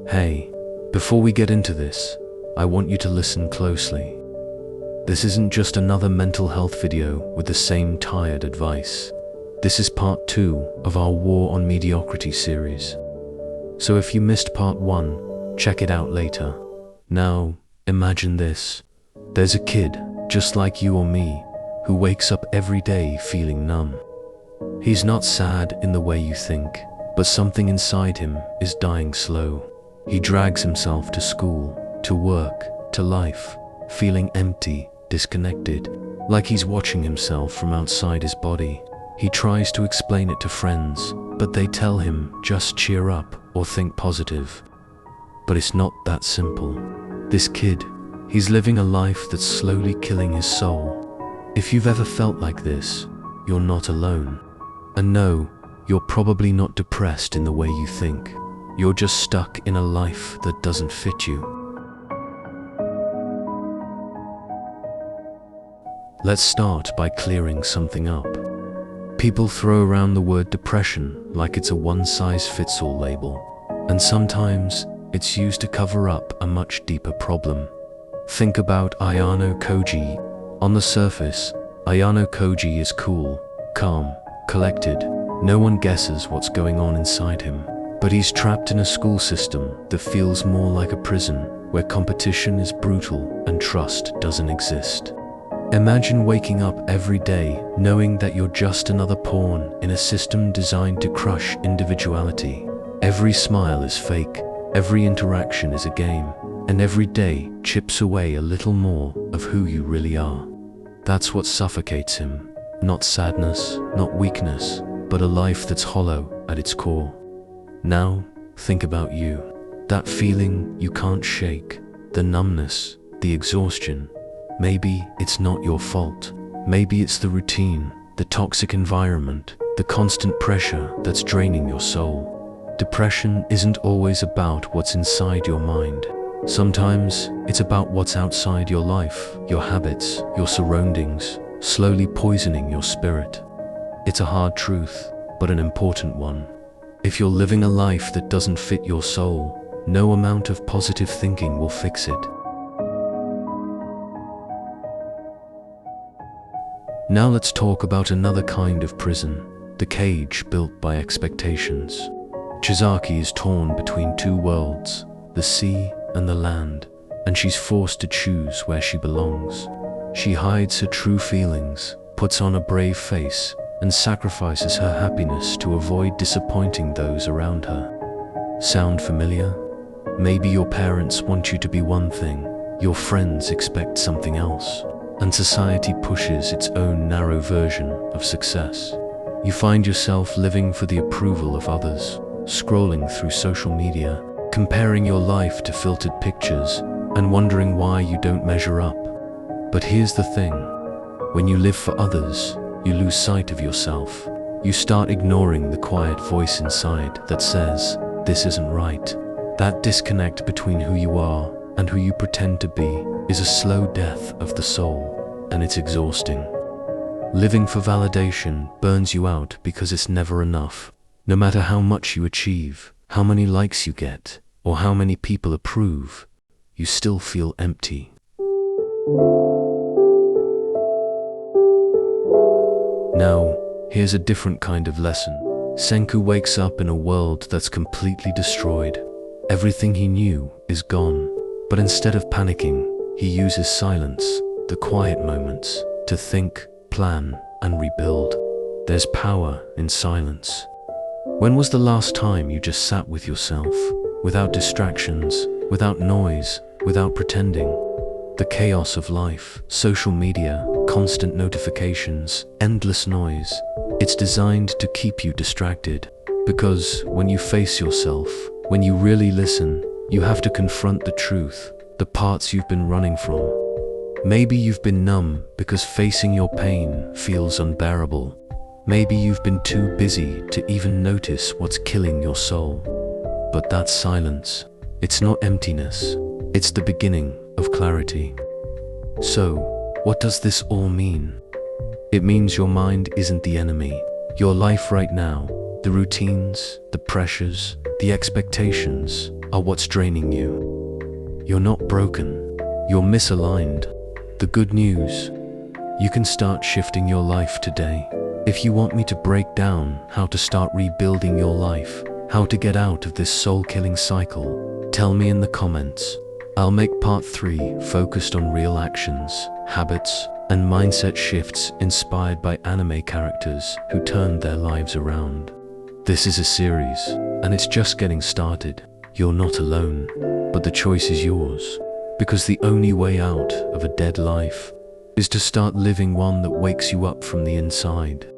Hey, before we get into this, I want you to listen closely. This isn't just another mental health video with the same tired advice. This is part 2 of our War on Mediocrity series. So if you missed part 1, check it out later. Now, imagine this. There's a kid, just like you or me, who wakes up every day feeling numb. He's not sad in the way you think, but something inside him is dying slow. He drags himself to school, to work, to life, feeling empty, disconnected, like he's watching himself from outside his body. He tries to explain it to friends, but they tell him just cheer up or think positive. But it's not that simple. This kid, he's living a life that's slowly killing his soul. If you've ever felt like this, you're not alone. And no, you're probably not depressed in the way you think. You're just stuck in a life that doesn't fit you. Let's start by clearing something up. People throw around the word depression like it's a one-size-fits-all label, and sometimes it's used to cover up a much deeper problem. Think about Ayanokoji. On the surface, Ayanokoji is cool, calm, collected. No one guesses what's going on inside him. But he's trapped in a school system that feels more like a prison, where competition is brutal and trust doesn't exist. Imagine waking up every day knowing that you're just another pawn in a system designed to crush individuality. Every smile is fake, every interaction is a game, and every day chips away a little more of who you really are. That's what suffocates him. Not sadness, not weakness, but a life that's hollow at its core. Now, think about you. That feeling you can't shake, the numbness, the exhaustion. Maybe it's not your fault. Maybe it's the routine, the toxic environment, the constant pressure that's draining your soul. Depression isn't always about what's inside your mind. Sometimes it's about what's outside your life, your habits, your surroundings, slowly poisoning your spirit. It's a hard truth, but an important one. If you're living a life that doesn't fit your soul, no amount of positive thinking will fix it. Now let's talk about another kind of prison, the cage built by expectations. Chisaki is torn between two worlds, the sea and the land, and she's forced to choose where she belongs. She hides her true feelings, puts on a brave face, and sacrifices her happiness to avoid disappointing those around her. Sound familiar? Maybe your parents want you to be one thing, your friends expect something else, and society pushes its own narrow version of success. You find yourself living for the approval of others, scrolling through social media, comparing your life to filtered pictures, and wondering why you don't measure up. But here's the thing, when you live for others, you lose sight of yourself. You start ignoring the quiet voice inside that says, this isn't right. That disconnect between who you are and who you pretend to be is a slow death of the soul, and it's exhausting. Living for validation burns you out because it's never enough. No matter how much you achieve, how many likes you get, or how many people approve, you still feel empty. Now, here's a different kind of lesson. Senku wakes up in a world that's completely destroyed. Everything he knew is gone. But instead of panicking, he uses silence, the quiet moments, to think, plan, and rebuild. There's power in silence. When was the last time you just sat with yourself, without distractions, without noise, without pretending? The chaos of life, social media, constant notifications, endless noise, it's designed to keep you distracted. Because when you face yourself, when you really listen, you have to confront the truth, the parts you've been running from. Maybe you've been numb because facing your pain feels unbearable. Maybe you've been too busy to even notice what's killing your soul. But that's silence. It's not emptiness. It's the beginning of clarity. So, what does this all mean? It means your mind isn't the enemy. Your life right now, the routines, the pressures, the expectations, are what's draining you. You're not broken. You're misaligned. The good news: you can start shifting your life today. If you want me to break down how to start rebuilding your life, how to get out of this soul-killing cycle, tell me in the comments. I'll make part 3 focused on real actions, habits, and mindset shifts inspired by anime characters who turned their lives around. This is a series, and it's just getting started. You're not alone, but the choice is yours. Because the only way out of a dead life is to start living one that wakes you up from the inside.